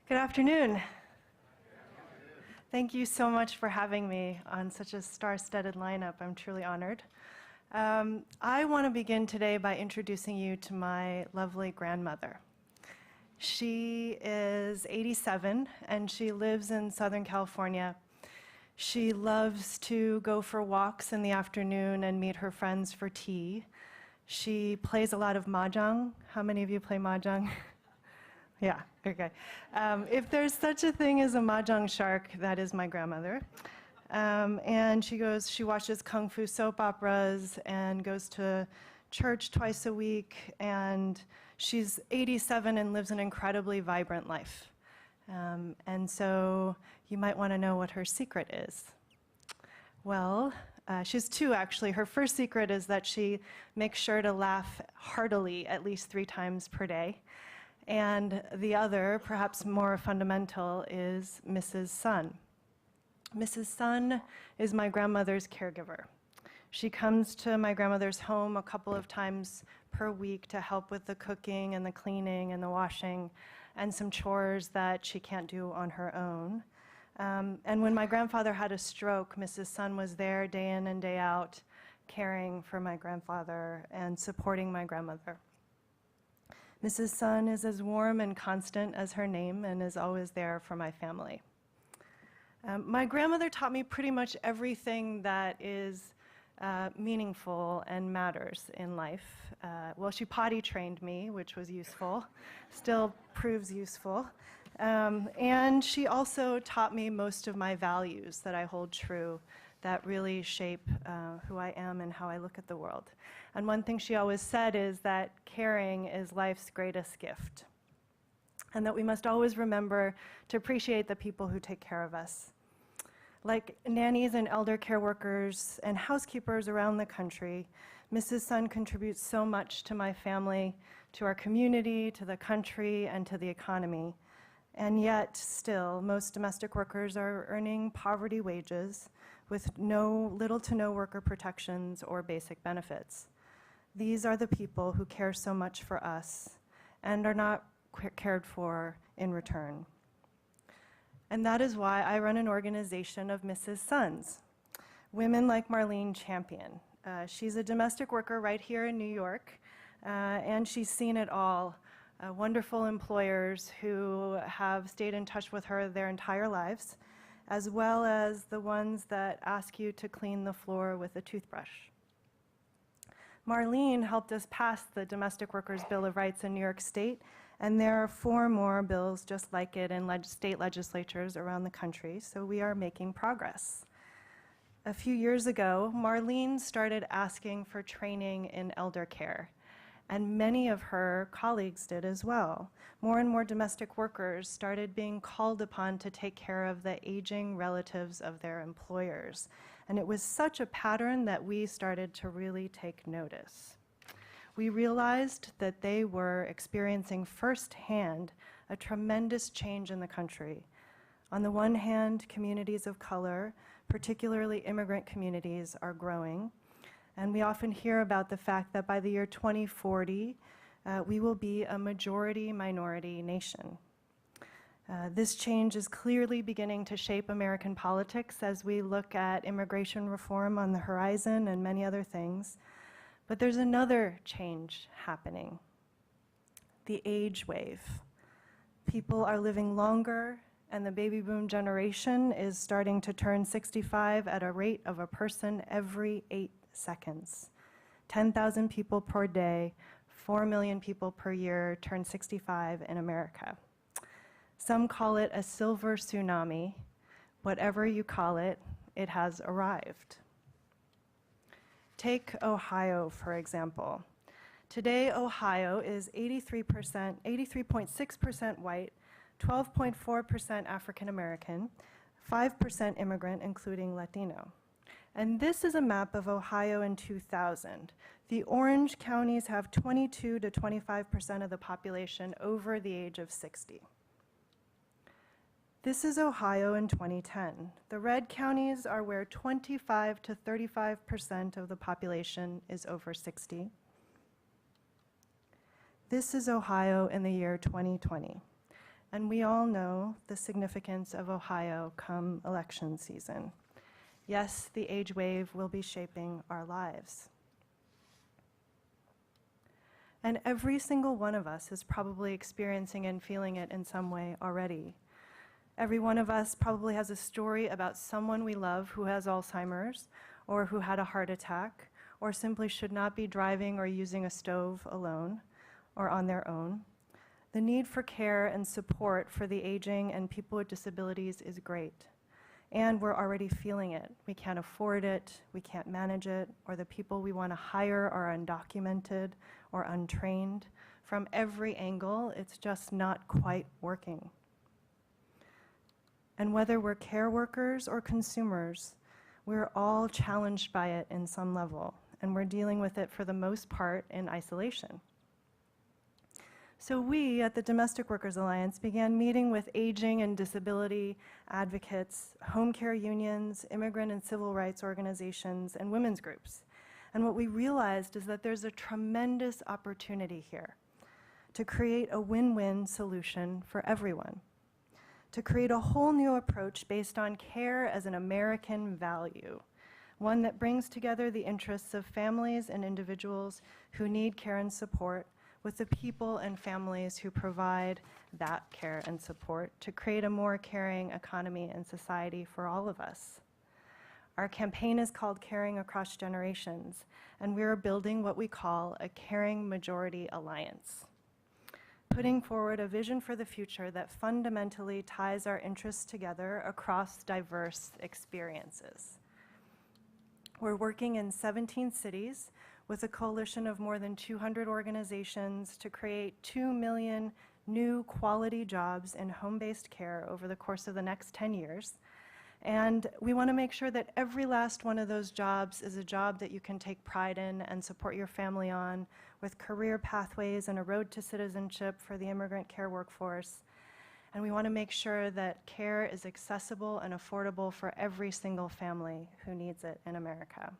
Good afternoon. Thank you so much for having me on such a star-studded lineup. I'm truly honored. I want to begin today by introducing you to my lovely grandmother. She is 87 and she lives in Southern California. She loves to go for walks in the afternoon and meet her friends for tea. She plays a lot of mahjong. How many of you play mahjong? Yeah, okay. If there's such a thing as a mahjong shark, that is my grandmother. And she watches kung fu soap operas and goes to church twice a week. And she's 87 and lives an incredibly vibrant life. And so you might want to know what her secret is. Well, she has two, actually. Her first secret is that she makes sure to laugh heartily at least 3 times per day. And the other, perhaps more fundamental, is Mrs. Sun. Mrs. Sun is my grandmother's caregiver. She comes to my grandmother's home a couple of times per week to help with the cooking and the cleaning and the washing and some chores that she can't do on her own. And when my grandfather had a stroke, Mrs. Sun was there day in and day out, caring for my grandfather and supporting my grandmother. Mrs. Sun is as warm and constant as her name and is always there for my family. My grandmother taught me pretty much everything that is meaningful and matters in life. Well, she potty trained me, which was useful, still proves useful. And she also taught me most of my values that I hold true that really shape who I am and how I look at the world. And one thing she always said is that caring is life's greatest gift, and that we must always remember to appreciate the people who take care of us. Like nannies and elder care workers and housekeepers around the country, Mrs. Sun contributes so much to my family, to our community, to the country, and to the economy. And yet, still, most domestic workers are earning poverty wages with little to no worker protections or basic benefits. These are the people who care so much for us and are not cared for in return. And that is why I run an organization of Mrs. Suns, women like Marlene champion. She's a domestic worker right here in New York, and she's seen it all. Wonderful employers who have stayed in touch with her their entire lives, as well as the ones that ask you to clean the floor with a toothbrush. Marlene helped us pass the Domestic Workers' Bill of Rights in New York State, and there are 4 more bills just like it in state legislatures around the country, so we are making progress. A few years ago, Marlene started asking for training in elder care, and many of her colleagues did as well. More and more domestic workers started being called upon to take care of the aging relatives of their employers. And it was such a pattern that we started to really take notice. We realized that they were experiencing firsthand a tremendous change in the country. On the one hand, communities of color, particularly immigrant communities, are growing. And we often hear about the fact that by the year 2040, we will be a majority-minority nation. This change is clearly beginning to shape American politics as we look at immigration reform on the horizon and many other things. But there's another change happening, the age wave. People are living longer, and the baby boom generation is starting to turn 65 at a rate of a person every 8 seconds. 10,000 people per day, 4 million people per year turn 65 in America. Some call it a silver tsunami. Whatever you call it, it has arrived. Take Ohio, for example. Today, Ohio is 83.6% white, 12.4% African American, 5% immigrant, including Latino. And this is a map of Ohio in 2000. The orange counties have 22 to 25% of the population over the age of 60. This is Ohio in 2010. The red counties are where 25 to 35% of the population is over 60. This is Ohio in the year 2020. And we all know the significance of Ohio come election season. Yes, the age wave will be shaping our lives. And every single one of us is probably experiencing and feeling it in some way already. Every one of us probably has a story about someone we love who has Alzheimer's, or who had a heart attack, or simply should not be driving or using a stove alone or on their own. The need for care and support for the aging and people with disabilities is great. And we're already feeling it. We can't afford it, we can't manage it, or the people we want to hire are undocumented or untrained. From every angle, it's just not quite working. And whether we're care workers or consumers, we're all challenged by it in some level, and we're dealing with it for the most part in isolation. So we at the Domestic Workers Alliance began meeting with aging and disability advocates, home care unions, immigrant and civil rights organizations, and women's groups. And what we realized is that there's a tremendous opportunity here to create a win-win solution for everyone, to create a whole new approach based on care as an American value, one that brings together the interests of families and individuals who need care and support with the people and families who provide that care and support to create a more caring economy and society for all of us. Our campaign is called Caring Across Generations, and we are building what we call a Caring Majority Alliance, putting forward a vision for the future that fundamentally ties our interests together across diverse experiences. We're working in 17 cities with a coalition of more than 200 organizations to create 2 million new quality jobs in home-based care over the course of the next 10 years. And we want to make sure that every last one of those jobs is a job that you can take pride in and support your family on, with career pathways and a road to citizenship for the immigrant care workforce. And we want to make sure that care is accessible and affordable for every single family who needs it in America.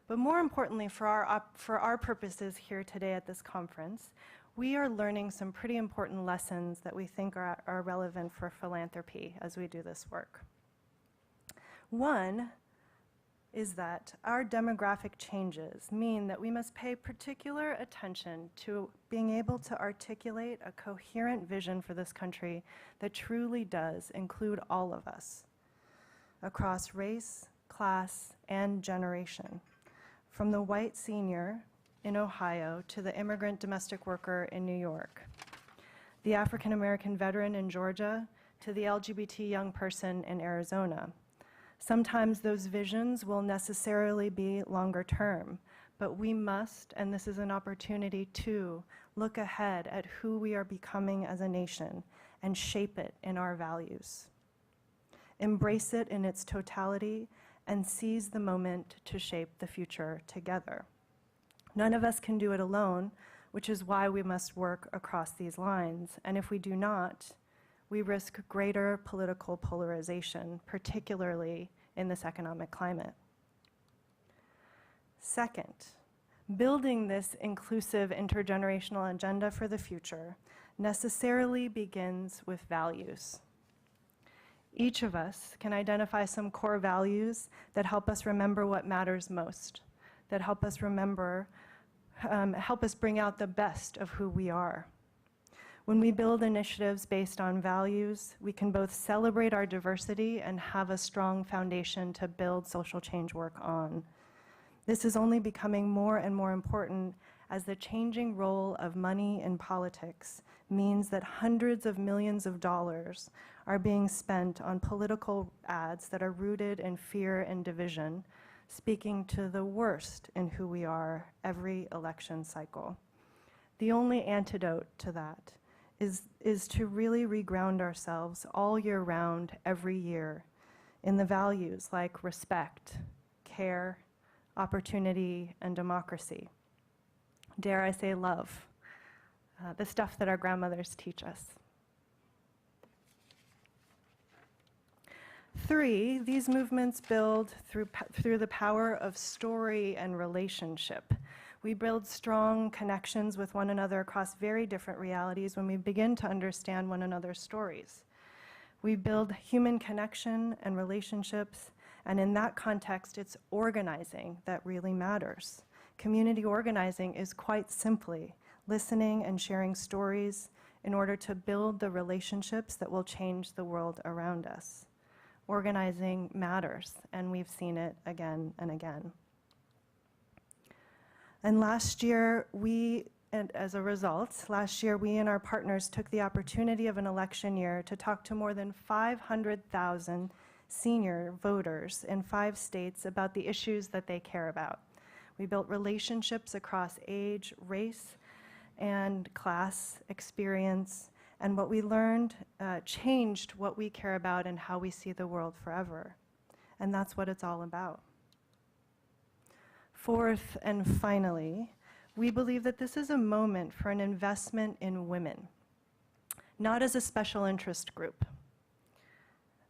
But more importantly, for our purposes here today at this conference, we are learning some pretty important lessons that we think are relevant for philanthropy as we do this work. One is that our demographic changes mean that we must pay particular attention to being able to articulate a coherent vision for this country that truly does include all of us across race, class, and generation. From the white senior in Ohio to the immigrant domestic worker in New York, the African American veteran in Georgia to the LGBT young person in Arizona. Sometimes those visions will necessarily be longer term, but we must, and this is an opportunity to, look ahead at who we are becoming as a nation and shape it in our values. Embrace it in its totality and seize the moment to shape the future together. None of us can do it alone, which is why we must work across these lines. And if we do not, we risk greater political polarization, particularly in this economic climate. Second, building this inclusive intergenerational agenda for the future necessarily begins with values. Each of us can identify some core values that help us remember what matters most, that help us remember, help us bring out the best of who we are. When we build initiatives based on values, we can both celebrate our diversity and have a strong foundation to build social change work on. This is only becoming more and more important as the changing role of money in politics means that hundreds of millions of dollars are being spent on political ads that are rooted in fear and division, speaking to the worst in who we are every election cycle. The only antidote to that is to really reground ourselves all year round, every year, in the values like respect, care, opportunity, and democracy. Dare I say love, the stuff that our grandmothers teach us. 3, these movements build through the power of story and relationship. We build strong connections with one another across very different realities when we begin to understand one another's stories. We build human connection and relationships, and in that context, it's organizing that really matters. Community organizing is quite simply listening and sharing stories in order to build the relationships that will change the world around us. Organizing matters, and we've seen it again and again. And last year, as a result, we and our partners took the opportunity of an election year to talk to more than 500,000 senior voters in 5 states about the issues that they care about. We built relationships across age, race, and class, experience, and what we learned changed what we care about and how we see the world forever. And that's what it's all about. Fourth and finally, we believe that this is a moment for an investment in women, not as a special interest group,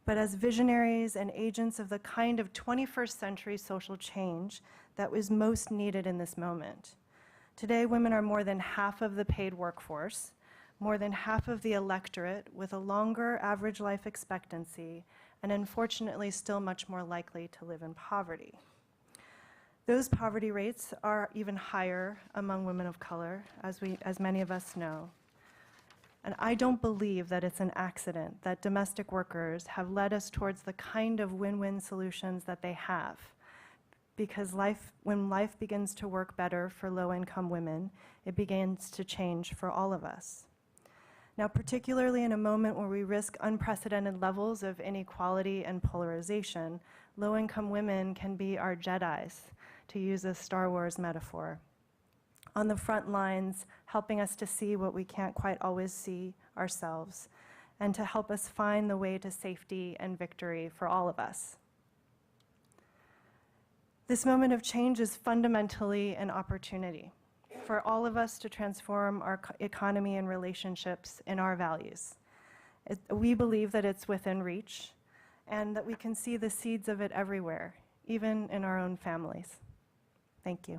but as visionaries and agents of the kind of 21st century social change that was most needed in this moment. Today, women are more than half of the paid workforce, more than half of the electorate with a longer average life expectancy, and unfortunately still much more likely to live in poverty. Those poverty rates are even higher among women of color, as many of us know. And I don't believe that it's an accident that domestic workers have led us towards the kind of win-win solutions that they have. Because when life begins to work better for low-income women, it begins to change for all of us. Now, particularly in a moment where we risk unprecedented levels of inequality and polarization, low-income women can be our Jedis, to use a Star Wars metaphor, on the front lines, helping us to see what we can't quite always see ourselves, and to help us find the way to safety and victory for all of us. This moment of change is fundamentally an opportunity for all of us to transform our economy and relationships in our values. We believe that it's within reach and that we can see the seeds of it everywhere, even in our own families. Thank you.